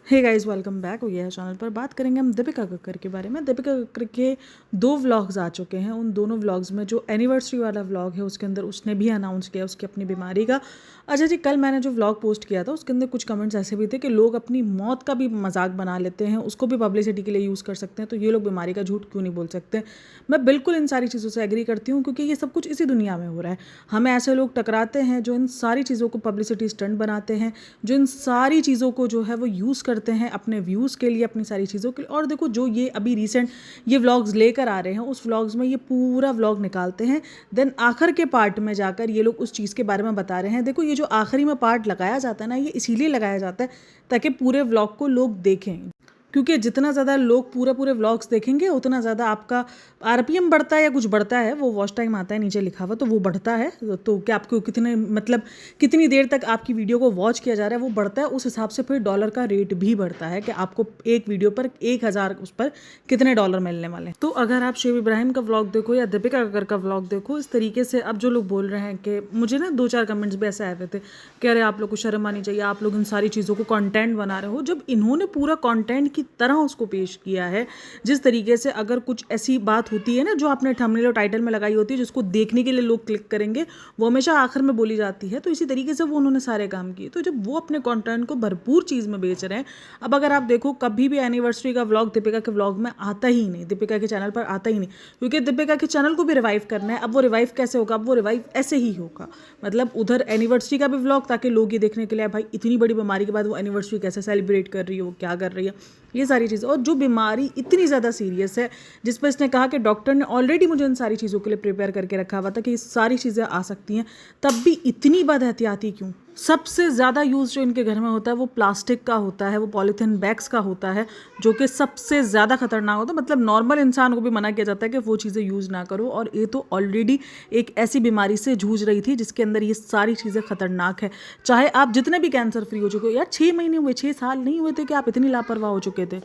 Hey guys, welcome back हो गया है चैनल पर। बात करेंगे हम दीपिका कक्कर के बारे में। दीपिका कक्कर के 2 व्लॉग्स आ चुके हैं। उन दोनों व्लॉग्स में जो एनिवर्सरी वाला व्लॉग है उसके अंदर उसने भी अनाउंस किया उसकी अपनी बीमारी का। अच्छा जी, कल मैंने जो व्लॉग पोस्ट किया था उसके अंदर कुछ कमेंट्स ऐसे भी थे कि लोग अपनी मौत का भी मजाक बना लेते हैं, उसको भी पब्लिसिटी के लिए यूज़ कर सकते हैं, तो ये लोग बीमारी का झूठ क्यों नहीं बोल सकते। मैं बिल्कुल इन सारी चीज़ों से एग्री करती हूँ क्योंकि ये सब कुछ इसी दुनिया में हो रहा है। हमें ऐसे लोग टकराते हैं जो इन सारी चीज़ों को पब्लिसिटी स्टंट बनाते हैं, जो इन सारी चीज़ों को जो है वो यूज़ करते हैं अपने व्यूज़ के लिए, अपनी सारी चीज़ों के लिए। और देखो, जो ये अभी रिसेंट ये व्लॉग्स लेकर आ रहे हैं, उस व्लॉग्स में ये पूरा व्लॉग निकालते हैं, देन आखिर के पार्ट में जाकर ये लोग उस चीज़ के बारे में बता रहे हैं। देखो, ये जो आखिरी में पार्ट लगाया जाता है ना, ये इसीलिए लगाया जाता है ताकि पूरे व्लॉग को लोग देखें, क्योंकि जितना ज़्यादा लोग पूरे पूरे व्लॉग्स देखेंगे उतना ज़्यादा आपका आरपीएम बढ़ता है या कुछ बढ़ता है, वो वॉच टाइम आता है नीचे लिखा हुआ, तो वो बढ़ता है। तो क्या आपको कितने मतलब कितनी देर तक आपकी वीडियो को वॉच किया जा रहा है वो बढ़ता है, उस हिसाब से फिर डॉलर का रेट भी बढ़ता है कि आपको एक वीडियो पर 1000 उस पर कितने डॉलर मिलने वाले हैं। तो अगर आप शेब इब्राहिम का व्लॉग देखो या दीपिका कक्कर का व्लॉग देखो, इस तरीके से अब जो लोग बोल रहे हैं कि मुझे ना 2-4 कमेंट्स भी ऐसे आए हुए थे कि अरे आप लोग को शर्म आनी चाहिए, आप लोग इन सारी चीज़ों को कंटेंट बना रहे हो, जब इन्होंने पूरा कंटेंट की तरह उसको पेश किया है। जिस तरीके से अगर कुछ ऐसी बात होती है ना जो आपने थंबनेल और टाइटल में लगाई होती है जिसको देखने के लिए लोग क्लिक करेंगे, वो हमेशा आखिर में बोली जाती है, तो इसी तरीके से वो उन्होंने सारे काम किए। तो जब वो अपने कंटेंट को भरपूर चीज़ में बेच रहे हैं, अब अगर आप देखो कभी भी एनिवर्सरी का व्लॉग दीपिका के व्लॉग में आता ही नहीं, दीपिका के चैनल पर आता ही नहीं, क्योंकि दीपिका के चैनल को भी रिवाइव करना है। अब वो रिवाइव कैसे होगा? अब वो रिवाइव ऐसे ही होगा, मतलब उधर एनिवर्सरी का भी व्लॉग ताकि लोग ये देखने के लिए भाई इतनी बड़ी बीमारी के बाद वो एनिवर्सरी कैसे सेलिब्रेट कर रही है, वो क्या कर रही है, ये सारी चीज़ें। और जो बीमारी इतनी ज़्यादा सीरियस है जिस पर इसने कहा कि डॉक्टर ने ऑलरेडी मुझे इन सारी चीज़ों के लिए प्रिपेयर करके रखा हुआ था कि ये सारी चीज़ें आ सकती हैं, तब भी इतनी बद एहतियाती क्यों? सबसे ज़्यादा यूज़ जो इनके घर में होता है वो प्लास्टिक का होता है, वो पॉलीथीन बैग्स का होता है, जो कि सबसे ज़्यादा खतरनाक होता है। मतलब नॉर्मल इंसान को भी मना किया जाता है कि वो चीज़ें यूज़ ना करो, और ये तो ऑलरेडी एक ऐसी बीमारी से जूझ रही थी जिसके अंदर ये सारी चीज़ें खतरनाक है। चाहे आप जितने भी कैंसर फ्री हो चुके हो, यार 6 महीने हुए, 6 साल नहीं हुए थे कि आप इतनी लापरवाह हो चुके थे।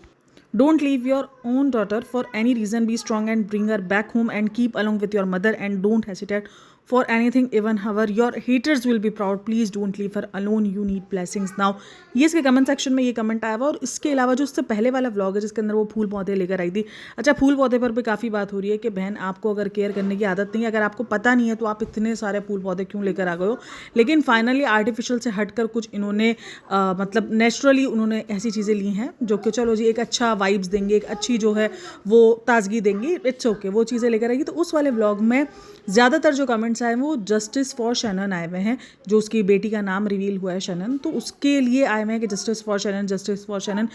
Don't leave your own daughter for any reason. Be strong and bring her back home and keep along with your mother, and don't hesitate for anything, even however your haters will be proud. Please don't leave her alone. You need blessings now. ये इसके comment section में ये comment आया हुआ। और इसके अलावा जो उससे पहले वाला व्लॉग है जिसके अंदर वो फूल पौधे लेकर आई थी, अच्छा फूल पौधे पर भी काफ़ी बात हो रही है कि बहन आपको अगर केयर करने की आदत नहीं है, अगर आपको पता नहीं है तो आप इतने सारे फूल पौधे क्यों लेकर आ गए हो। लेकिन फाइनली आर्टिफिशियल से हटकर कुछ इन्होंने मतलब नेचुरली उन्होंने ऐसी चीज़ें ली हैं जो कि चलो जी एक अच्छा वाइब्स देंगे, एक अच्छी जो है वो ताजगी देंगी, इट्स ओके, वो चीज़ें लेकर आएगी। तो उस वाले व्लॉग में ज़्यादातर जो कमेंट्स आए वो जस्टिस फॉर शनन आए हुए हैं, जो उसकी बेटी का नाम रिवील हुआ है शनन, तो उसके लिए आए हुए हैं कि justice for Shanan, justice for Shanan.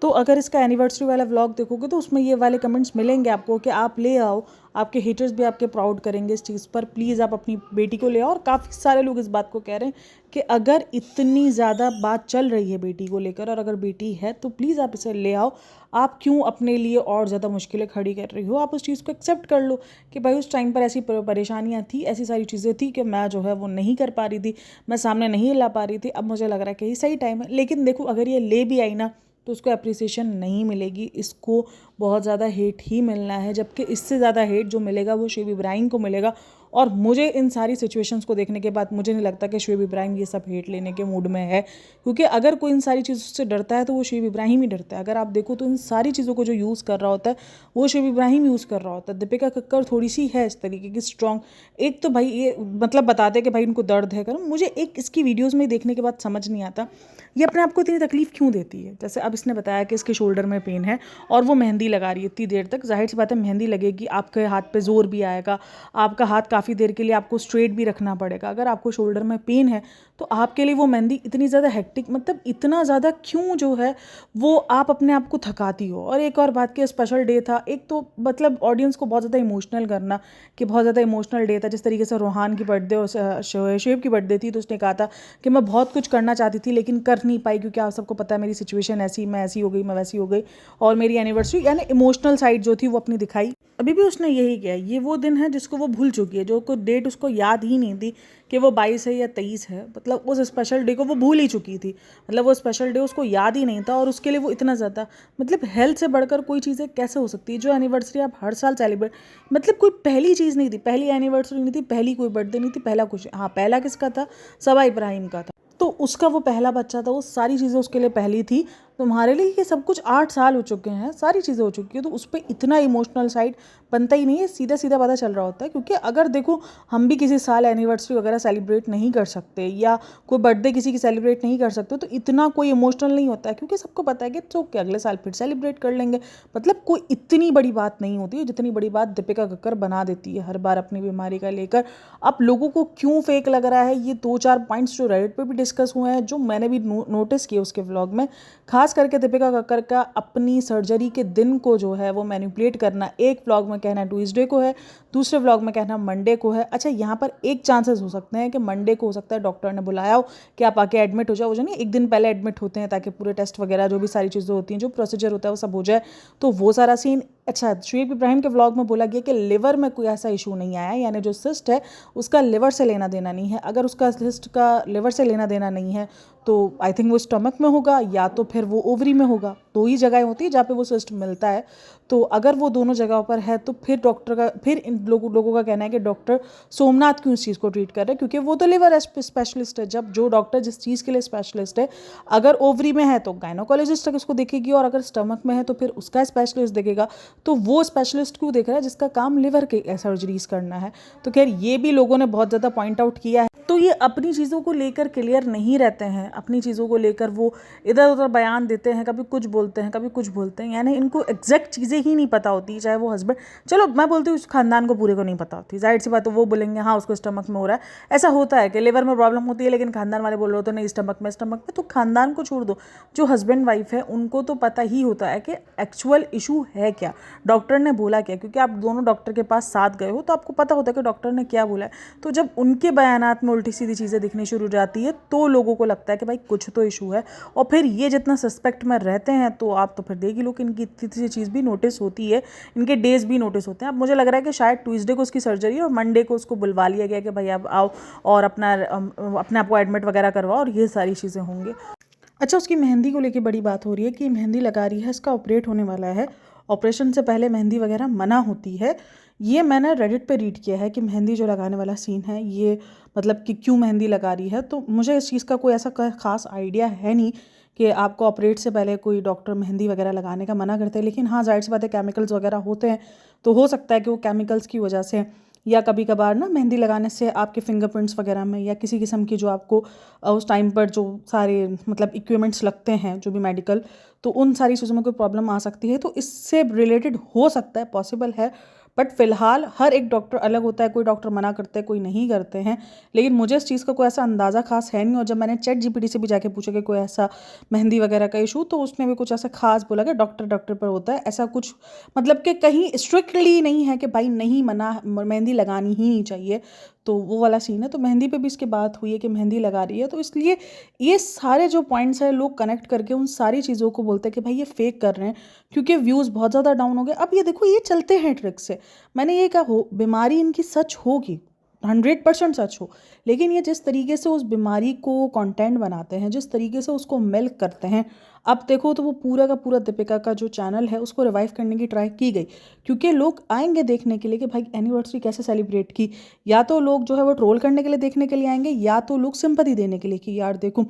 तो अगर इसका एनिवर्सरी वाला व्लॉग देखोगे तो उसमें ये वाले कमेंट्स मिलेंगे आपको कि आप ले आओ, आपके हेटर्स भी आपके प्राउड करेंगे इस चीज़ पर, प्लीज़ आप अपनी बेटी को ले आओ। और काफ़ी सारे लोग इस बात को कह रहे हैं कि अगर इतनी ज़्यादा बात चल रही है बेटी को लेकर, और अगर बेटी है तो प्लीज़ आप इसे ले आओ। आप क्यों अपने लिए और ज़्यादा मुश्किलें खड़ी कर रही हो? आप उस चीज़ को एक्सेप्ट कर लो कि भाई उस टाइम पर ऐसी परेशानियाँ थी, ऐसी सारी चीज़ें थी कि मैं जो है वो नहीं कर पा रही थी, मैं सामने नहीं ला पा रही थी, अब मुझे लग रहा है कि ये सही टाइम है। लेकिन देखो, अगर ये ले भी आई ना तो उसको अप्रिसिएशन नहीं मिलेगी, इसको बहुत ज़्यादा हेट ही मिलना है, जबकि इससे ज़्यादा हेट जो मिलेगा वो शेब इब्राहिम को मिलेगा। और मुझे इन सारी सिचुएशंस को देखने के बाद मुझे नहीं लगता कि शेब इब्राहिम ये सब हेट लेने के मूड में है, क्योंकि अगर कोई इन सारी चीज़ों से डरता है तो वो शेब इब्राहिम ही डरता है। अगर आप देखो तो इन सारी चीज़ों को जो यूज़ कर रहा होता है वो शेब इब्राहिम यूज़ कर रहा होता है। दीपिका कक्कर थोड़ी सी है इस तरीके की स्ट्रॉन्ग, एक तो भाई ये मतलब बताते कि भाई इनको दर्द है कर, मुझे एक इसकी वीडियोज़ में देखने के बाद समझ नहीं आता ये अपने आप को इतनी तकलीफ़ क्यों देती है। जैसे अब इसने बताया कि इसके शोल्डर में पेन है और वो मेहंदी लगा रही है इतनी देर तक, जाहिर सी बात है मेहंदी लगेगी, आपके हाथ पे ज़ोर भी आएगा, आपका हाथ काफ़ी देर के लिए आपको स्ट्रेट भी रखना पड़ेगा। अगर आपको शोल्डर में पेन है तो आपके लिए वो मेहंदी इतनी ज़्यादा हेक्टिक, मतलब इतना ज़्यादा क्यों जो है वो आप अपने आप को थकाती हो। और एक और बात कि स्पेशल डे था, एक तो मतलब ऑडियंस को बहुत ज़्यादा इमोशनल करना कि बहुत ज़्यादा इमोशनल डे था। जिस तरीके से रोहान की बर्थडे और शोएब की बर्थडे थी तो उसने कहा था कि मैं बहुत कुछ करना चाहती थी लेकिन कर नहीं पाई, क्योंकि आप सबको पता है मेरी सिचुएशन ऐसी, मैं ऐसी हो गई, मैं वैसी हो गई। और मेरी एनिवर्सरी यानी इमोशनल साइड जो थी वो अपनी दिखाई। अभी भी उसने यही किया। ये वो दिन है जिसको वो भूल चुकी है, जो को डेट उसको याद ही नहीं थी कि वो 22 है या 23 है, मतलब उस स्पेशल डे को वो भूल ही चुकी थी, मतलब वो स्पेशल डे उसको याद ही नहीं था। और उसके लिए वो इतना ज़्यादा, मतलब हेल्थ से बढ़कर कोई चीज़ें कैसे हो सकती है? जो एनिवर्सरी आप हर साल सेलिब्रेट, मतलब कोई पहली चीज़ नहीं थी, पहली एनिवर्सरी नहीं थी, पहली कोई बर्थडे नहीं थी, पहला कुछ, हाँ पहला किसका था? सबा इब्राहिम का था। तो उसका वो पहला बच्चा था, वो सारी चीज़ें उसके लिए पहली थी। तुम्हारे लिए ये सब कुछ 8 साल हो चुके हैं, सारी चीज़ें हो चुकी है, तो उस पर इतना इमोशनल साइड बनता ही नहीं है, सीधा सीधा पता चल रहा होता है। क्योंकि अगर देखो हम भी किसी साल एनिवर्सरी वगैरह सेलिब्रेट नहीं कर सकते या कोई बर्थडे किसी की सेलिब्रेट नहीं कर सकते, तो इतना कोई इमोशनल नहीं होता है, क्योंकि सबको पता है कि तो क्या अगले साल फिर सेलिब्रेट कर लेंगे। मतलब कोई इतनी बड़ी बात नहीं होती है जितनी बड़ी बात दीपिका कक्कर बना देती है हर बार अपनी बीमारी का लेकर। अब लोगों को क्यों फेक लग रहा है, ये 2-4 पॉइंट्स जो रेडिट पे भी डिस्कस हुए हैं, जो मैंने भी नोटिस किए उसके व्लॉग में, खास करके दीपिका कक्कर का अपनी सर्जरी के दिन को जो है वो मैनिपुलेट करना। एक व्लॉग में कहना ट्यूसडे को है, दूसरे व्लॉग में कहना मंडे को है। अच्छा, यहाँ पर एक चांसेस हो सकते हैं कि मंडे को हो सकता है डॉक्टर ने बुलाया हो कि आप आके एडमिट हो जाओ, वो जो नहीं एक दिन पहले एडमिट होते हैं ताकि पूरे टेस्ट वगैरह जो भी सारी चीज़ें होती हैं, जो प्रोसीजर होता है वो सब हो जाए, तो वो सारा सीन। अच्छा, शुएब इब्राहिम के व्लॉग में बोला गया कि लिवर में कोई ऐसा इशू नहीं आया, यानी जो सिस्ट है उसका लिवर से लेना देना नहीं है। अगर उसका सिस्ट का लिवर से लेना देना नहीं है तो आई थिंक वो स्टमक में होगा या तो फिर वो ओवरी में होगा। 2 ही जगह होती है जहाँ पे वो सिस्ट मिलता है। तो अगर वो दोनों जगहों पर है तो फिर डॉक्टर का, फिर इन लोगों का कहना है कि डॉक्टर सोमनाथ क्यों इस चीज़ को ट्रीट कर रहे हैं, क्योंकि वो तो लिवर स्पेशलिस्ट है। जब जो डॉक्टर जिस चीज़ के लिए स्पेशलिस्ट है, अगर ओवरी में है तो गायनोकोलॉजिस्ट तक उसको देखेगी, और अगर स्टमक में है तो फिर उसका स्पेशलिस्ट देखेगा। तो वो स्पेशलिस्ट क्यों देख रहा है जिसका काम लिवर के सर्जरीज करना है। तो खैर ये भी लोगों ने बहुत ज़्यादा पॉइंट आउट किया है। तो ये अपनी चीज़ों को लेकर क्लियर नहीं रहते हैं, अपनी चीज़ों को लेकर वो इधर उधर बयान देते हैं, कभी कुछ बोलते हैं कभी कुछ बोलते हैं, यानी इनको एग्जैक्ट चीज़ें ही नहीं पता होती। चाहे वो हस्बैंड, चलो मैं बोलती हूँ उस खानदान को पूरे को नहीं पता होती, जाहिर सी बात है वो बोलेंगे हाँ उसको स्टमक में हो रहा है। ऐसा होता है कि लिवर में प्रॉब्लम होती है लेकिन खानदान वाले बोल रहे होते नहीं स्टमक में। तो खानदान को छोड़ दो, जो हस्बैंड वाइफ है उनको तो पता ही होता है कि एक्चुअल इशू है क्या, डॉक्टर ने बोला क्या, क्योंकि आप दोनों डॉक्टर के पास साथ गए हो तो आपको पता होता है कि डॉक्टर ने क्या बोला है। तो जब उनके बयानात में उल्टी सीधी चीज़ें दिखनी शुरू हो जाती है तो लोगों को लगता है कि भाई कुछ तो इशू है, और फिर ये जितना सस्पेक्ट में रहते हैं तो आप तो फिर देख ही लो कि इनकी इतनी सी चीज़ भी नोटिस होती है, इनके डेज भी नोटिस होते हैं। अब मुझे लग रहा है कि शायद ट्यूसडे को उसकी सर्जरी है और मंडे को उसको बुलवा लिया गया कि भाई आप आओ और अपने आप को एडमिट वगैरह करवाओ, और ये सारी चीज़ें होंगी। अच्छा, उसकी मेहंदी को लेकर बड़ी बात हो रही है कि मेहंदी लगा रही है, इसका ऑपरेट होने वाला है, ऑपरेशन से पहले मेहंदी वगैरह मना होती है। ये मैंने रेडिट पे रीड किया है कि मेहंदी जो लगाने वाला सीन है ये, मतलब कि क्यों मेहंदी लगा रही है। तो मुझे इस चीज़ का कोई ऐसा खास आइडिया है नहीं कि आपको ऑपरेट से पहले कोई डॉक्टर मेहंदी वगैरह लगाने का मना करते हैं। लेकिन हाँ, जाहिर सी बात है केमिकल्स वगैरह होते हैं, तो हो सकता है कि वो केमिकल्स की वजह से, या कभी कभार ना मेहंदी लगाने से आपके फिंगरप्रिंट्स वगैरह में या किसी किस्म की जो आपको उस टाइम पर जो सारे मतलब इक्विपमेंट्स लगते हैं जो भी मेडिकल, तो उन सारी चीज़ों में कोई प्रॉब्लम आ सकती है। तो इससे रिलेटेड हो सकता है, पॉसिबल है। बट फिलहाल हर एक डॉक्टर अलग होता है, कोई डॉक्टर मना करते हैं कोई नहीं करते हैं। लेकिन मुझे इस चीज़ का कोई ऐसा अंदाज़ा खास है नहीं, और जब मैंने चैट जीपीटी से भी जाके पूछा कि कोई ऐसा मेहंदी वगैरह का इशू, तो उसने भी कुछ ऐसा खास बोला कि डॉक्टर पर होता है, ऐसा कुछ मतलब कि कहीं स्ट्रिक्टली नहीं है कि भाई नहीं मना, मेहंदी लगानी ही नहीं चाहिए। तो वो वाला सीन है। तो मेहंदी पे भी इसकी बात हुई है कि मेहंदी लगा रही है, तो इसलिए ये सारे जो पॉइंट्स हैं लोग कनेक्ट करके उन सारी चीज़ों को बोलते हैं कि भाई ये फेक कर रहे हैं, क्योंकि व्यूज़ बहुत ज़्यादा डाउन हो गए। अब ये देखो ये चलते हैं ट्रिक से, मैंने ये कहा हो बीमारी इनकी सच होगी, 100% सच हो, लेकिन ये जिस तरीके से उस बीमारी को कंटेंट बनाते हैं, जिस तरीके से उसको मिल्क करते हैं, अब देखो तो वो पूरा का पूरा दीपिका का जो चैनल है उसको रिवाइव करने की ट्राई की गई, क्योंकि लोग आएंगे देखने के लिए कि भाई एनिवर्सरी कैसे सेलिब्रेट की। या तो लोग जो है वो ट्रोल करने के लिए देखने के लिए आएंगे, या तो लोग सिंपैथी देने के लिए कि यार देखो।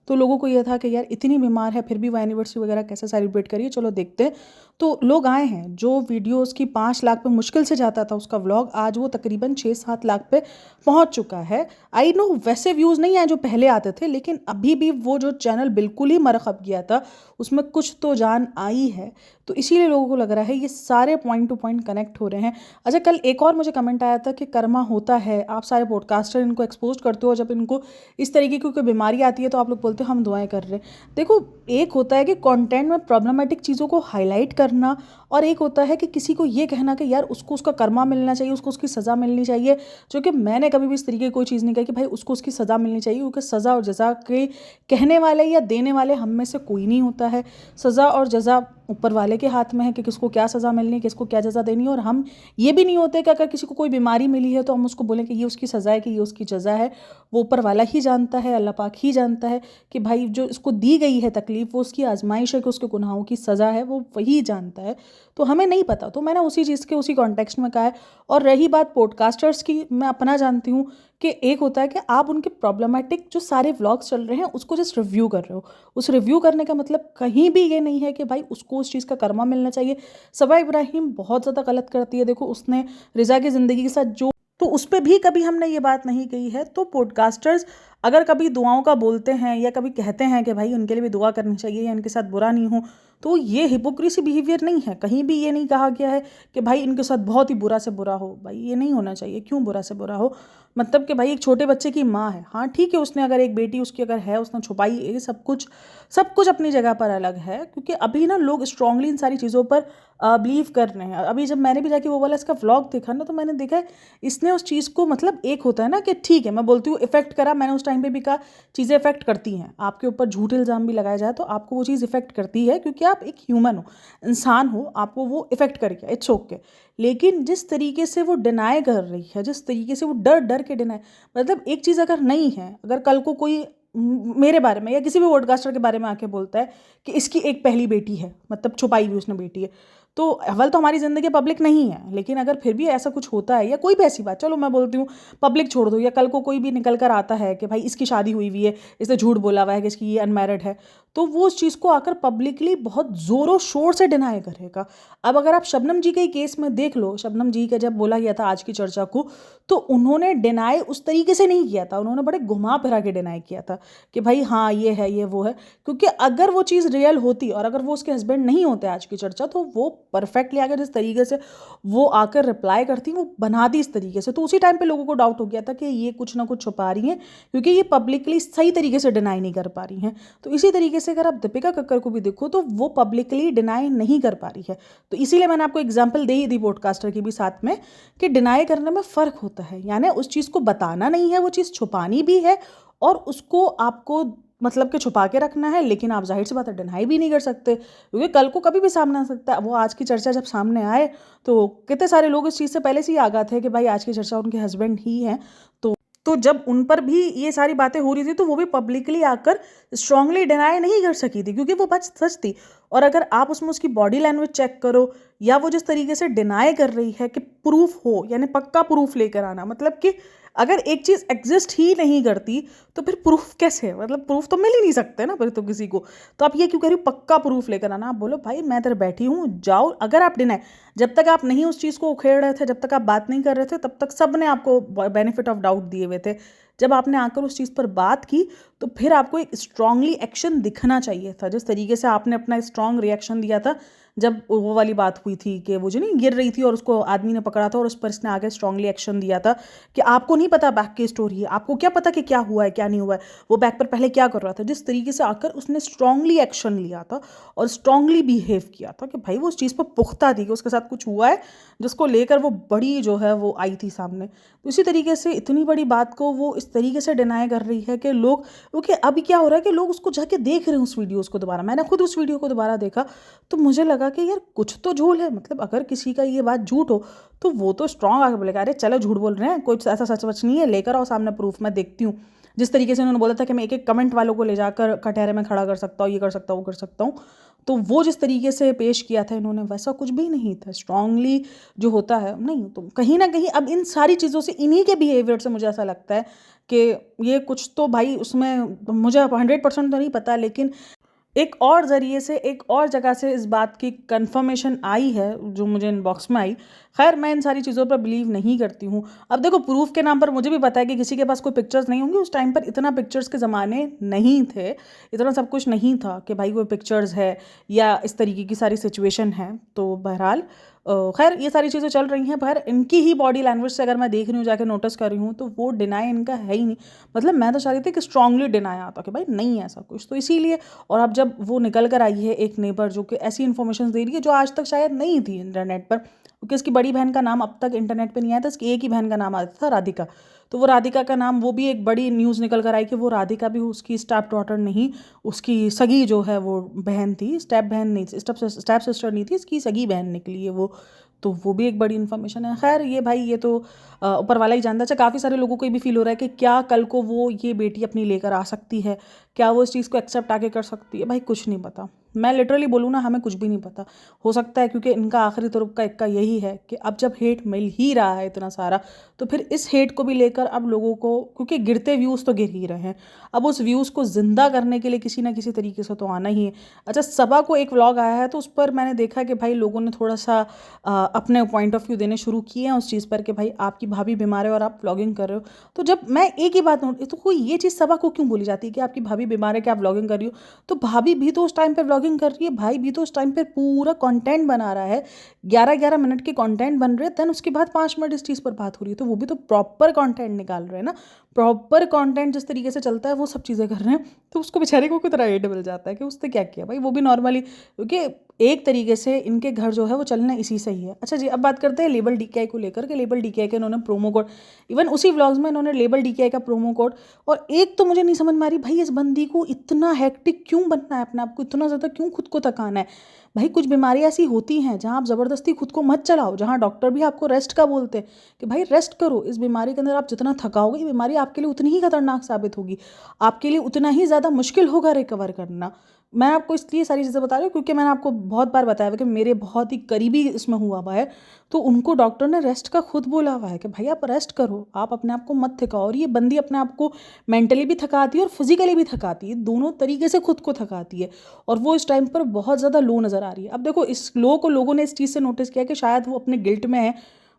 तो लोगों को ये था कि यार इतनी बीमार है फिर भी वो एनिवर्सरी वगैरह कैसे सेलिब्रेट करिए, चलो देखते हैं। तो लोग आए हैं। जो वीडियो उसकी 5 लाख पे मुश्किल से जाता था उसका व्लॉग, आज वो तकरीबन 6-7 लाख पे पहुंच चुका है। आई नो वैसे व्यूज़ नहीं आए जो पहले आते थे, लेकिन अभी भी वो जो चैनल बिल्कुल ही मरखप गया था उसमें कुछ तो जान आई है। तो इसीलिए लोगों को लग रहा है ये सारे पॉइंट टू पॉइंट कनेक्ट हो रहे हैं। अच्छा, कल एक और मुझे कमेंट आया था कि कर्मा होता है, आप सारे पॉडकास्टर इनको एक्सपोज करते हो, जब इनको इस तरीके की कोई बीमारी आती है तो आप लोग बोलते हो हम दुआएं कर रहे हैं। देखो, एक होता है कि कंटेंट में प्रॉब्लमेटिक चीज़ों को हाईलाइट करना, और एक होता है कि किसी को ये कहना कि यार उसको उसका कर्मा मिलना चाहिए, उसको उसकी सज़ा मिलनी चाहिए। जो कि मैंने कभी भी इस तरीके की कोई चीज़ नहीं कही कि भाई उसको उसकी सज़ा मिलनी चाहिए, क्योंकि सज़ा और जज़ा के कहने वाले या देने वाले हम में से कोई नहीं होता है। सज़ा और जज़ा ऊपर वाले के हाथ में है कि किसको क्या सज़ा मिलनी है, किसको क्या सज़ा देनी है। और हम ये भी नहीं होते कि अगर किसी को कोई बीमारी मिली है तो हम उसको बोलें कि ये उसकी सज़ा है कि ये उसकी जज़ा है। वो ऊपर वाला ही जानता है, अल्लाह पाक ही जानता है कि भाई जो इसको दी गई है तकलीफ़ वो उसकी आजमाइश है कि उसके गुनाहों की सज़ा है, वो वही जानता है। तो हमें नहीं पता, तो मैंने उसी चीज़ के उसी कॉन्टेक्स्ट में कहा है। और रही बात पॉडकास्टर्स की, मैं अपना जानती हूँ कि एक होता है कि आप उनके प्रॉब्लमेटिक जो सारे व्लॉग्स चल रहे हैं उसको जस्ट रिव्यू कर रहे हो। उस रिव्यू करने का मतलब कहीं भी ये नहीं है कि भाई उसको उस चीज़ का कर्मा मिलना चाहिए। सबा इब्राहिम बहुत ज़्यादा गलत करती है, देखो उसने रिज़ा की ज़िंदगी के साथ जो, तो उस पर भी कभी हमने ये बात नहीं कही है। तो पॉडकास्टर्स अगर कभी दुआओं का बोलते हैं या कभी कहते हैं कि भाई उनके लिए भी दुआ करनी चाहिए या इनके साथ बुरा नहीं हो, तो ये हिपोक्रेसी बिहेवियर नहीं है। कहीं भी ये नहीं कहा गया है कि भाई इनके साथ बहुत ही बुरा से बुरा हो। भाई ये नहीं होना चाहिए। क्यों बुरा से बुरा हो? मतलब कि भाई एक छोटे बच्चे की माँ है, हाँ ठीक है, उसने अगर एक बेटी उसकी अगर है, उसने छुपाई, ये सब कुछ अपनी जगह पर अलग है। क्योंकि अभी ना लोग स्ट्रांगली इन सारी चीज़ों पर बिलीव कर रहे हैं। अभी जब मैंने भी जाके वो वाला इसका व्लॉग देखा ना, तो मैंने देखा है इसने उस चीज़ को, मतलब एक होता है ना कि ठीक है, मैं बोलती हूँ इफेक्ट करा। मैंने उस टाइम पे भी कहा चीज़ें इफेक्ट करती हैं, आपके ऊपर झूठ इल्ज़ाम भी लगाया जाए तो आपको वो चीज़ इफेक्ट करती है, क्योंकि आप एक ह्यूमन हो, इंसान हो, आपको वो इफेक्ट करेगा, इट्स ओके। लेकिन जिस तरीके से वो डिनाई कर रही है, जिस तरीके से वो डर डर के डिनाई, मतलब एक चीज़ अगर नहीं है, अगर कल को कोई मेरे बारे में या किसी भी पॉडकास्टर के बारे में आके बोलता है कि इसकी एक पहली बेटी है, मतलब छुपाई हुई उसने बेटी है, तो अव्वल तो हमारी ज़िंदगी पब्लिक नहीं है, लेकिन अगर फिर भी ऐसा कुछ होता है या कोई भी ऐसी बात, चलो मैं बोलती हूँ पब्लिक छोड़ दो, या कल को कोई भी निकल कर आता है कि भाई इसकी शादी हुई हुई है, इसने झूठ बोला हुआ है कि इसकी ये अनमैरिड है, तो वो उस चीज़ को आकर पब्लिकली बहुत ज़ोरों शोर से डिनाई करेगा। अब अगर आप शबनम जी के केस में देख लो, शबनम जी का जब बोला गया था आज की चर्चा को, तो उन्होंने डिनाई उस तरीके से नहीं किया था, उन्होंने बड़े घुमा फिरा के डिनाई किया था कि भाई हाँ ये है, ये वो है। क्योंकि अगर वो चीज़ रियल होती और अगर वो उसके हस्बैंड नहीं होते आज की चर्चा, तो वो परफेक्टली आकर जिस तरीके से वो आकर रिप्लाई करती, वो बनाती इस तरीके से, तो उसी टाइम पे लोगों को डाउट हो गया था कि ये कुछ ना कुछ छुपा रही हैं, क्योंकि ये पब्लिकली सही तरीके से डिनाई नहीं कर पा रही हैं। तो इसी तरीके से अगर आप दीपिका कक्कर को भी देखो तो वो पब्लिकली डिनाई नहीं कर पा रही है। तो इसीलिए मैंने आपको एग्जाम्पल दे ही दी पॉडकास्टर की भी साथ में, कि डिनाई करने में फ़र्क होता है, यानी उस चीज़ को बताना नहीं है, वो चीज़ छुपानी भी है और उसको आपको मतलब कि छुपा के रखना है, लेकिन आप जाहिर सी बात है डिनाई भी नहीं कर सकते, क्योंकि कल को कभी भी सामने आ सकता है। वो आज की चर्चा जब सामने आए तो कितने सारे लोग इस चीज़ से पहले से ही आगाह थे कि भाई आज की चर्चा उनके हस्बैंड ही हैं। तो जब उन पर भी ये सारी बातें हो रही थी तो वो भी पब्लिकली आकर स्ट्रांगली डिनाई नहीं कर सकी थी, क्योंकि वो बात सच थी। और अगर आप उसमें उसकी बॉडी लैंग्वेज चेक करो, या वो जिस तरीके से डिनाई कर रही है कि प्रूफ हो, यानी पक्का प्रूफ लेकर आना, मतलब कि अगर एक चीज़ एग्जिस्ट ही नहीं करती तो फिर प्रूफ कैसे, मतलब प्रूफ तो मिल ही नहीं सकते ना फिर तो किसी को। तो आप ये क्यों कह रही हो पक्का प्रूफ लेकर आना? आप बोलो भाई मैं तेरे बैठी हूँ, जाओ। अगर आप डिनाई, जब तक आप नहीं उस चीज़ को उखेड़ रहे थे, जब तक आप बात नहीं कर रहे थे, तब तक सब ने आपको बेनिफिट ऑफ डाउट दिए हुए थे। जब आपने आकर उस चीज़ पर बात की तो फिर आपको एक स्ट्रांगली एक्शन दिखना चाहिए था, जिस तरीके से आपने अपना स्ट्रांग रिएक्शन दिया था जब वो वाली बात हुई थी कि वो जो नहीं गिर रही थी और उसको आदमी ने पकड़ा था और उस पर इसने आगे स्ट्रांगली एक्शन दिया था कि आपको नहीं पता बैक की स्टोरी है, आपको क्या पता कि क्या हुआ है क्या नहीं हुआ है, वो बैक पर पहले क्या कर रहा था। जिस तरीके से आकर उसने स्ट्रांगली एक्शन लिया था और स्ट्रांगली बिहेव किया था कि भाई वो उस चीज़ पर पुख्ता थी कि उसके साथ कुछ हुआ है, जिसको लेकर वो बड़ी जो है वो आई थी सामने। तो इसी तरीके से इतनी बड़ी बात को वो इस तरीके से डिनाई कर रही है कि लोग, क्योंकि अभी क्या हो रहा है कि लोग उसको जाके देख रहे हैं उस वीडियोस को दोबारा। मैंने खुद उस वीडियो को दोबारा देखा तो मुझे लगा कि यार कुछ तो झूठ है, मतलब अगर किसी का ये बात झूठ हो तो वो तो स्ट्रांग आके बोलेगा अरे चलो झूठ बोल रहे हैं, कोई ऐसा सच वच नहीं है, लेकर आओ सामने प्रूफ, मैं देखती हूँ। जिस तरीके से उन्होंने बोला था कि मैं एक एक कमेंट वालों को ले जाकर कटहरे में खड़ा कर सकता हूँ, ये कर सकता हूँ, वो कर सकता हूँ, तो वो जिस तरीके से पेश किया था इन्होंने, वैसा कुछ भी नहीं था। स्ट्रांगली जो होता है नहीं, तो कहीं ना कहीं अब इन सारी चीज़ों से, इन्हीं के बिहेवियर से मुझे ऐसा लगता है कि ये कुछ तो भाई उसमें, मुझे 100% तो नहीं पता, लेकिन एक और ज़रिए से, एक और जगह से इस बात की कंफर्मेशन आई है जो मुझे इनबॉक्स में आई। खैर मैं इन सारी चीज़ों पर बिलीव नहीं करती हूँ। अब देखो प्रूफ के नाम पर मुझे भी पता है कि किसी के पास कोई पिक्चर्स नहीं होंगी, उस टाइम पर इतना पिक्चर्स के ज़माने नहीं थे, इतना सब कुछ नहीं था कि भाई वो पिक्चर्स है या इस तरीके की सारी सिचुएशन है। तो बहरहाल खैर ये सारी चीज़ें चल रही हैं, पर इनकी ही बॉडी लैंग्वेज से अगर मैं देख रही हूँ, जाके नोटिस कर रही हूँ, तो वो डिनाई इनका है ही नहीं। मतलब मैं तो चाहती थी कि स्ट्रांगली डिनाई आता कि भाई नहीं है ऐसा कुछ, तो इसीलिए। और अब जब वो निकल कर आई है एक नेबर जो कि ऐसी इन्फॉर्मेशन दे रही है जो आज तक शायद नहीं थी इंटरनेट पर, क्योंकि इसकी बड़ी बहन का नाम अब तक इंटरनेट पर नहीं आया था, इसकी एक ही बहन का नाम आता था, राधिका। तो वो राधिका का नाम, वो भी एक बड़ी न्यूज़ निकल कर आई कि वो राधिका भी उसकी स्टेप डॉटर नहीं, उसकी सगी जो है वो बहन थी, स्टेप बहन नहीं थी, स्टेप सिस्टर नहीं थी, इसकी सगी बहन निकली है वो। तो वो भी एक बड़ी इन्फॉर्मेशन है। खैर ये भाई ये तो ऊपर वाला ही जानता है। अच्छा, काफ़ी सारे लोगों को ये भी फील हो रहा है कि क्या कल को वो ये बेटी अपनी लेकर आ सकती है, क्या वो इस चीज़ को एक्सेप्ट आगे कर सकती है। भाई कुछ नहीं पता, मैं लिटरली बोलूँ ना, हमें कुछ भी नहीं पता। हो सकता है क्योंकि इनका आखिरी तुरुप का इक्का यही है कि अब जब हेट मिल ही रहा है इतना सारा, तो फिर इस हेट को भी लेकर अब लोगों को, क्योंकि गिरते व्यूज़ तो गिर ही रहे हैं, अब उस व्यूज़ को ज़िंदा करने के लिए किसी ना किसी तरीके से तो आना ही है। अच्छा, सबा को एक व्लॉग आया है, तो उस पर मैंने देखा कि भाई लोगों ने थोड़ा सा अपने पॉइंट ऑफ व्यू देने शुरू किए हैं उस चीज़ पर कि भाई आपकी भाभी बीमार है और आप व्लॉगिंग कर रहे हो। तो जब मैं एक ही बात नोट, तो कोई ये चीज़ सबा को क्यों बोली जाती है कि आपकी भाभी बीमार है कि आप व्लॉगिंग कर रही हो? तो भाभी भी तो उस टाइम पर व्लॉगिंग कर रही है, भाई भी तो उस टाइम पर पूरा कंटेंट बना रहा है, 11-11 मिनट के कंटेंट बन रहे हैं, देन उसके बाद 5 मिनट इस चीज़ पर बात हो रही है, तो वो भी तो प्रॉपर कंटेंट निकाल रहे हैं ना। प्रॉपर कंटेंट जिस तरीके से चलता है वो सब चीज़ें कर रहे हैं, तो उसको बेचारे को कितना हेट मिल जाता है कि उसने क्या किया। भाई वो भी नॉर्मली, क्योंकि एक तरीके से इनके घर जो है वो चलना इसी से ही है। अच्छा जी, अब बात करते हैं लेबल डीकेआई को लेकर के। लेबल डीकेआई के इन्होंने प्रोमो कोड, इवन उसी व्लॉग्स में इन्होंने लेबल डीकेआई का प्रोमो कोड, और एक तो मुझे नहीं समझ में आ रही भाई, इस बंदी को इतना हेक्टिक क्यों बनना है, अपने आप को इतना ज़्यादा क्यों खुद को थकाना है। भाई कुछ बीमारियाँ ऐसी होती हैं जहाँ आप ज़बरदस्ती खुद को मत चलाओ, जहाँ डॉक्टर भी आपको रेस्ट का बोलते हैं कि भाई रेस्ट करो। इस बीमारी के अंदर आप जितना थकाओगे, ये बीमारी आपके लिए उतनी ही खतरनाक साबित होगी, आपके लिए उतना ही ज़्यादा मुश्किल होगा रिकवर करना। मैं आपको इसलिए सारी चीज़ें बता रही हूँ क्योंकि मैंने आपको बहुत बार बताया हुआ कि मेरे बहुत ही करीबी इसमें हुआ हुआ है, तो उनको डॉक्टर ने रेस्ट का खुद बोला हुआ है कि भाई आप रेस्ट करो, आप अपने आप को मत थकाओ। और ये बंदी अपने आप को मेंटली भी थकाती है और फिजिकली भी थकाती है, दोनों तरीके से खुद को थकाती है, और वो इस टाइम पर बहुत ज़्यादा लो नज़र आ रही है। अब देखो, इस लो को लोगों ने इस चीज़ से नोटिस किया कि शायद वो अपने गिल्ट में है,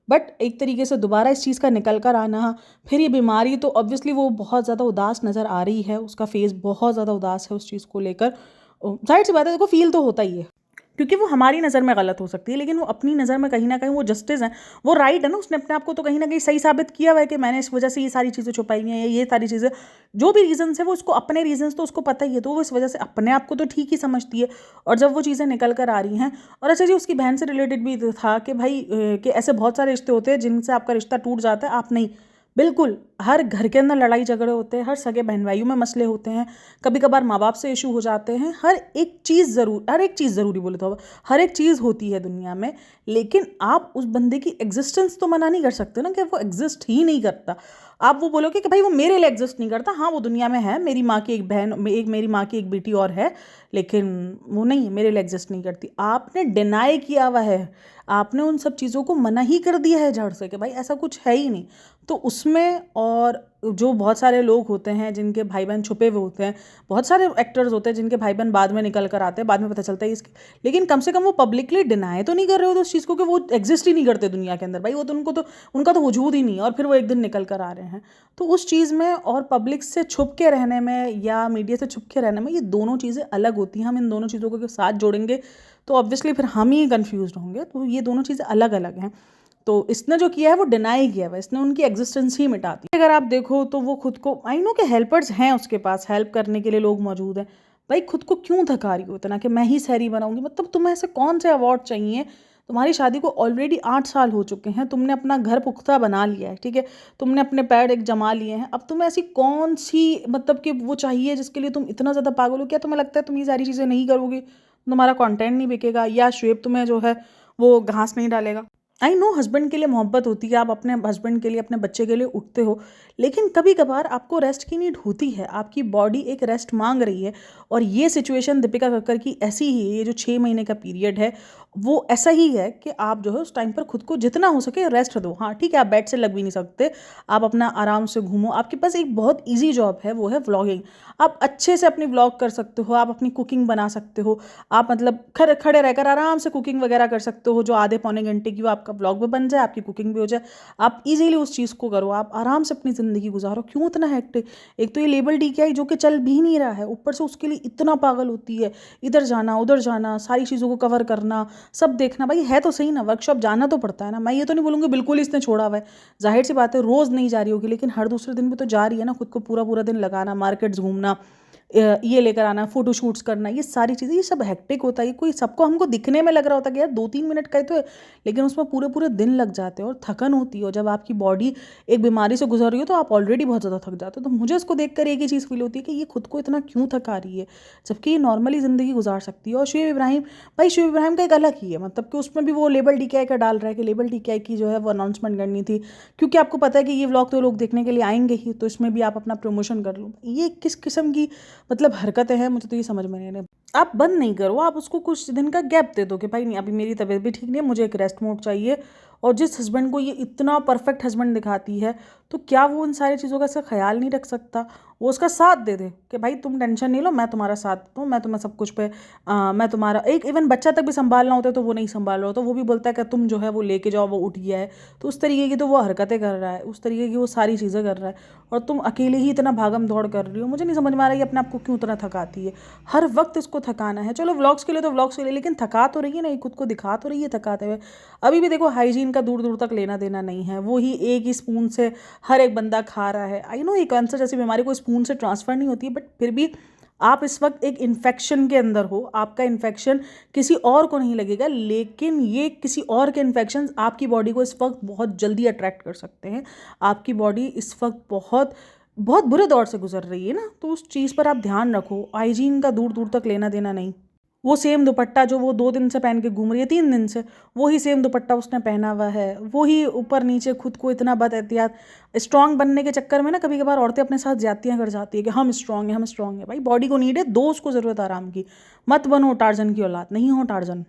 बट एक तरीके से दोबारा इस चीज़ का निकल कर आना, फिर ये बीमारी, तो ऑब्वियसली वो बहुत ज़्यादा उदास नज़र आ रही है, उसका फेस बहुत ज़्यादा उदास है उस चीज़ को लेकर। जाहिर सी बात है, देखो फील तो होता ही है, क्योंकि वो हमारी नज़र में गलत हो सकती है, लेकिन वो अपनी नज़र में कहीं ना कहीं वो जस्टिस है, वो राइट है ना। उसने अपने आप को तो कहीं ना कहीं सही साबित किया हुआ है कि मैंने इस वजह से ये सारी चीज़ें छुपाई हैं, ये सारी चीज़ें, जो भी रीजंस है वो उसको अपने रीजंस तो उसको पता ही है, तो वो इस वजह से अपने आप को तो ठीक ही समझती है। और जब वो चीज़ें निकल कर आ रही हैं, और अच्छा जी, उसकी बहन से रिलेटेड भी था कि भाई कि ऐसे बहुत सारे रिश्ते होते हैं जिनसे आपका रिश्ता टूट जाता है, आप नहीं, बिल्कुल हर घर के अंदर लड़ाई झगड़े होते हैं, हर सगे बहन भाइयों में मसले होते हैं, कभी कभार माँ बाप से इशू हो जाते हैं, हर एक चीज़ ज़रूरी बोले तो हर एक चीज़ होती है दुनिया में। लेकिन आप उस बंदे की एग्जिस्टेंस तो मना नहीं कर सकते ना कि वो एग्जिस्ट ही नहीं करता। आप वो बोलोगे कि भाई वो मेरे लिए एग्जिस्ट नहीं करता, हाँ वो दुनिया में है, मेरी माँ की एक बहन, मेरी माँ की एक बेटी और है, लेकिन वो नहीं, मेरे लिए एग्जिस्ट नहीं करती। आपने डिनाई किया हुआ है, आपने उन सब चीज़ों को मना ही कर दिया है जड़ से कि भाई ऐसा कुछ है ही नहीं। तो उसमें, और जो बहुत सारे लोग होते हैं जिनके भाई बहन छुपे हुए होते हैं, बहुत सारे एक्टर्स होते हैं जिनके भाई बहन बाद में निकल कर आते हैं, बाद में पता चलता है इसके, लेकिन कम से कम वो पब्लिकली डिनाई तो नहीं कर रहे होते उस चीज़ को कि वो एग्जिस्ट ही नहीं करते दुनिया के अंदर। भाई वो तो उनका तो वजूद ही नहीं है, और फिर वो एक दिन निकल कर आ रहे हैं। तो उस चीज़ में और पब्लिक से छुप के रहने में या मीडिया से छुप के रहने में, ये दोनों चीज़ें अलग होती हैं। हम इन दोनों चीज़ों को साथ जोड़ेंगे तो ऑब्वियसली फिर हम ही कन्फ्यूज होंगे, तो ये दोनों चीज़ें अलग अलग हैं। तो इसने जो किया है वो डिनाई किया है, इसने उनकी एग्जिस्टेंस ही मिटा दी। अगर आप देखो तो वो खुद को, आई नो कि हेल्पर्स हैं उसके पास, हेल्प करने के लिए लोग मौजूद हैं, भाई खुद को क्यों थका रही हो इतना कि मैं ही सहरी बनाऊंगी। मतलब तुम्हें ऐसे कौन से अवार्ड चाहिए? तुम्हारी शादी को ऑलरेडी 8 साल हो चुके हैं, तुमने अपना घर पुख्ता बना लिया है, ठीक है, तुमने अपने पैर एक जमा लिए हैं, अब तुम्हें ऐसी कौन सी मतलब कि वो चाहिए जिसके लिए तुम इतना ज़्यादा पागल हो? क्या तुम्हें लगता है तुम ये सारी चीज़ें नहीं करोगे, तुम्हारा कंटेंट नहीं बिकेगा, या शुएब तुम्हें जो है वो घास नहीं डालेगा? आई नो हस्बैंड के लिए मोहब्बत होती है, आप अपने हस्बैंड के लिए, अपने बच्चे के लिए उठते हो, लेकिन कभी कभार आपको रेस्ट की नीड होती है, आपकी बॉडी एक रेस्ट मांग रही है। और ये सिचुएशन दीपिका कक्कर की ऐसी ही है, ये जो 6 महीने का पीरियड है वो ऐसा ही है कि आप जो है उस टाइम पर खुद को जितना हो सके रेस्ट दो। हाँ ठीक है, आप बेड से लग भी नहीं सकते, आप अपना आराम से घूमो, आपके पास एक बहुत ईजी जॉब है, वो है व्लॉगिंग। आप अच्छे से अपनी व्लॉग कर सकते हो, आप अपनी कुकिंग बना सकते हो, आप मतलब खड़े खड़े रहकर आराम से कुकिंग वगैरह कर सकते हो, जो आधे पौने घंटे की वो आपका व्लॉग भी बन जाए, आपकी कुकिंग भी हो जाए, आप इजीली उस चीज़ को करो, आप आराम से अपनी ज़िंदगी गुजारो। क्यों इतना हेक्टिक? एक तो ये लेबल डीकेआई जो कि चल भी नहीं रहा है, ऊपर से उसके लिए इतना पागल होती है, इधर जाना उधर जाना, सारी चीज़ों को कवर करना, सब देखना। भाई है तो सही ना, वर्कशॉप जाना तो पड़ता है ना। मैं ये तो नहीं बोलूँगी बिल्कुल इसने छोड़ा हुआ है, जाहिर सी बात है रोज़ नहीं जा रही होगी, लेकिन हर दूसरे दिन भी तो जा रही है ना, खुद को पूरा पूरा दिन लगाना, मार्केट्स घूमना, ये लेकर आना, फ़ोटो शूट्स करना, ये सारी चीज़ें, ये सब हेक्टिक होता है। ये कोई सबको हमको दिखने में लग रहा होता है कि यार 2-3 मिनट का ही तो है, लेकिन उसमें पूरे-पूरे दिन लग जाते हैं और थकन होती है। और जब आपकी बॉडी एक बीमारी से गुज़र रही हो तो आप ऑलरेडी बहुत ज़्यादा थक जाते हो। तो मुझे इसको देखकर एक ही चीज़ फ़ील होती है कि ये खुद को इतना क्यों थका रही है, जबकि ये नॉर्मली ज़िंदगी गुज़ार सकती है। और शुएब इब्राहिम, भाई शुएब इब्राहिम का एक अलग ही है, मतलब कि उसमें भी वो लेबल डीकेआई का डाल रहा है कि लेबल डीकेआई की जो है वो अनाउंसमेंट करनी थी, क्योंकि आपको पता है कि ये व्लॉग तो लोग देखने के लिए आएंगे ही, तो इसमें भी आप अपना प्रमोशन कर लो। ये किस किस्म की मतलब हरकतें हैं, मुझे तो ये समझ में नहीं आ रही। आप बंद नहीं करो, आप उसको कुछ दिन का गैप दे दो कि भाई नहीं, अभी मेरी तबीयत भी ठीक नहीं है, मुझे एक रेस्ट मोड चाहिए। और जिस हस्बैंड को ये इतना परफेक्ट हस्बैंड दिखाती है, तो क्या वो उन सारी चीज़ों का इसका ख्याल नहीं रख सकता? वो उसका साथ दे दे कि भाई तुम टेंशन नहीं लो, मैं तुम्हारा साथ दूँ, मैं तुम्हें सब कुछ पे मैं तुम्हारा एक इवन बच्चा तक भी संभालना होता है तो वो नहीं संभाल रहा होता, वो भी बोलता है कि तुम जो है वो लेके जाओ, वो उठ गया है। तो उस तरीके की तो वो हरकतें कर रहा है, उस तरीके की वो सारी चीज़ें कर रहा है, और तुम अकेले ही इतना भागम दौड़ कर रही हो। मुझे नहीं समझ में आ रहा है ये अपने आप को क्यों इतना थकाती है। हर वक्त इसको थकाना है। चलो व्लॉग्स के लिए तो व्लॉग्स के लिए, लेकिन थका तो रही है ना, ये खुद को दिखा तो रही है थकाते हुए। अभी भी देखो हाइजीन का दूर दूर तक लेना देना नहीं है, वो ही एक ही स्पून से हर एक बंदा खा रहा है। आई नो ये कैंसर जैसी बीमारी को स्पून से ट्रांसफ़र नहीं होती है, बट फिर भी आप इस वक्त एक इन्फेक्शन के अंदर हो, आपका इन्फेक्शन किसी और को नहीं लगेगा, लेकिन ये किसी और के इन्फेक्शन आपकी बॉडी को इस वक्त बहुत जल्दी अट्रैक्ट कर सकते हैं। आपकी बॉडी इस वक्त बहुत बहुत बुरे दौर से गुजर रही है ना, तो उस चीज़ पर आप ध्यान रखो। हाइजीन का दूर दूर तक लेना देना नहीं। वो सेम दुपट्टा जो वो 2 दिन से पहन के घूम रही है, 3 दिन से, वही सेम दुपट्टा उसने पहना हुआ है, वही ऊपर नीचे खुद को इतना बद एहतियात स्ट्रांग बनने के चक्कर में ना कभी कभार औरतें अपने साथ ज्यादतियाँ कर जाती है कि हम स्ट्रांग हैं, हम स्ट्रांग हैं। भाई बॉडी को नीड है, दो उसको ज़रूरत आराम की। मत बनो टार्जन की औलाद, नहीं हो टार्जन।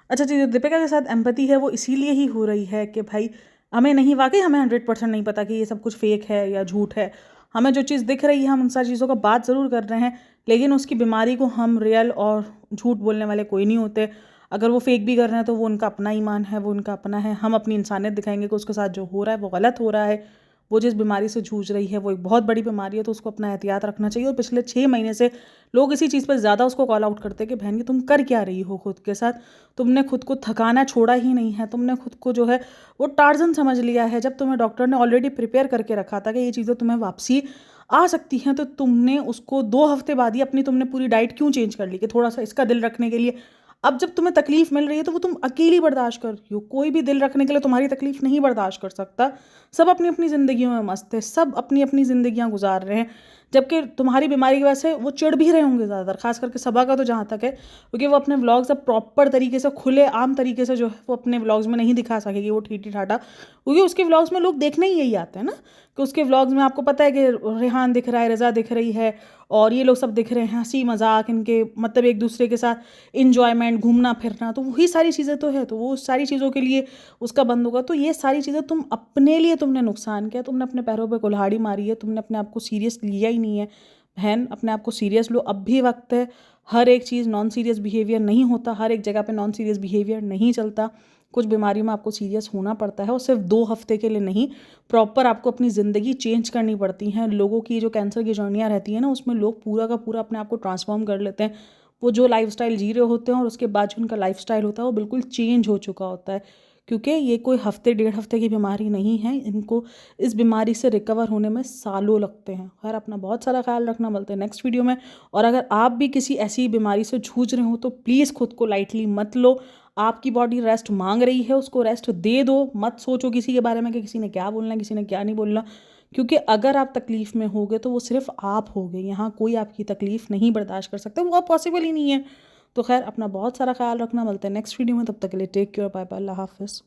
अच्छा जी, जो दीपिका के साथ एम्पैथी है वो इसीलिए ही हो रही है कि भाई हमें नहीं, वाकई हमें 100% नहीं पता कि ये सब कुछ फेक है या झूठ है। हमें जो चीज़ दिख रही है हम उन सारी चीज़ों का बात ज़रूर कर रहे हैं, लेकिन उसकी बीमारी को हम रियल और झूठ बोलने वाले कोई नहीं होते। अगर वो फेक भी कर रहे हैं तो वो उनका अपना ईमान है, वो उनका अपना है। हम अपनी इंसानियत दिखाएंगे कि उसके साथ जो हो रहा है वो गलत हो रहा है। वो जिस बीमारी से जूझ रही है वो एक बहुत बड़ी बीमारी है, तो उसको अपना एहतियात रखना चाहिए। और पिछले 6 महीने से लोग इसी चीज़ पर ज़्यादा उसको कॉल आउट करते हैं कि बहन ये तुम कर क्या रही हो खुद के साथ। तुमने खुद को थकाना छोड़ा ही नहीं है, तुमने खुद को जो है वो टार्जन समझ लिया है। जब तुम्हें डॉक्टर ने ऑलरेडी प्रिपेयर करके रखा था कि ये चीज़ें तुम्हें वापसी आ सकती हैं, तो तुमने उसको 2 हफ्ते बाद ही अपनी तुमने पूरी डाइट क्यों चेंज कर ली कि थोड़ा सा इसका दिल रखने के लिए। अब जब तुम्हें तकलीफ मिल रही है तो वो तुम अकेली बर्दाश्त कर रही हो, कोई भी दिल रखने के लिए तुम्हारी तकलीफ नहीं बर्दाश्त कर सकता। सब अपनी अपनी ज़िंदगियों में मस्त है, सब अपनी अपनी ज़िंदगियां गुजार रहे हैं, जबकि तुम्हारी बीमारी की वजह से वो चिढ़ भी रहे होंगे ज़्यादातर, खास करके सबा का तो जहाँ तक है, क्योंकि वो अपने व्लॉग्स अब प्रॉपर तरीके से खुले आम तरीके से जो है वो अपने व्लॉग्स में नहीं दिखा सकेगी वो ठीठी ठाठा, क्योंकि उसके व्लॉग्स में लोग देखने ही यही आते हैं ना, कि उसके व्लॉग्स में आपको पता है कि रेहान दिख रहा है, रज़ा दिख रही है, और ये लोग सब दिख रहे हैं, हंसी मजाक इनके, मतलब एक दूसरे के साथ इंजॉयमेंट, घूमना फिरना, तो वही सारी चीज़ें तो है, तो वो उस सारी चीज़ों के लिए उसका बंद होगा। तो ये सारी चीज़ें तुम अपने लिए तुमने नुकसान किया, तुमने अपने पैरों पे कुल्हाड़ी मारी है, तुमने अपने आप को सीरियस लिया ही नहीं है। बहन अपने आप को सीरियस लो, अब भी वक्त है। हर एक चीज़ नॉन सीरियस बिहेवियर नहीं होता, हर एक जगह पे नॉन सीरियस बिहेवियर नहीं चलता। कुछ बीमारी में आपको सीरियस होना पड़ता है, और सिर्फ 2 हफ्ते के लिए नहीं, प्रॉपर आपको अपनी ज़िंदगी चेंज करनी पड़ती हैं। लोगों की जो कैंसर की जर्नियाँ रहती हैं ना, उसमें लोग पूरा का पूरा अपने आप को ट्रांसफॉर्म कर लेते हैं। वो जो लाइफस्टाइल जी रहे होते हैं और उसके बाद जो उनका लाइफस्टाइल होता है वो बिल्कुल चेंज हो चुका होता है, क्योंकि ये कोई हफ्ते 1.5 हफ्ते की बीमारी नहीं है। इनको इस बीमारी से रिकवर होने में सालों लगते हैं। खैर अपना बहुत सारा ख्याल रखना, मिलते हैं नेक्स्ट वीडियो में। और अगर आप भी किसी ऐसी बीमारी से जूझ रहे हो तो प्लीज़ खुद को लाइटली मत लो। आपकी बॉडी रेस्ट मांग रही है, उसको रेस्ट दे दो। मत सोचो किसी के बारे में कि किसी ने क्या बोलना है, किसी ने क्या नहीं बोलना, क्योंकि अगर आप तकलीफ़ में होगे तो वो सिर्फ आप होगे, यहाँ कोई आपकी तकलीफ़ नहीं बर्दाश्त कर सकता, वो पॉसिबल ही नहीं है। तो खैर अपना बहुत सारा ख्याल रखना, मिलते हैं नेक्स्ट वीडियो में। तब तक के लिए टेक केयर, बाय बाय, अल्लाह हाफिज़।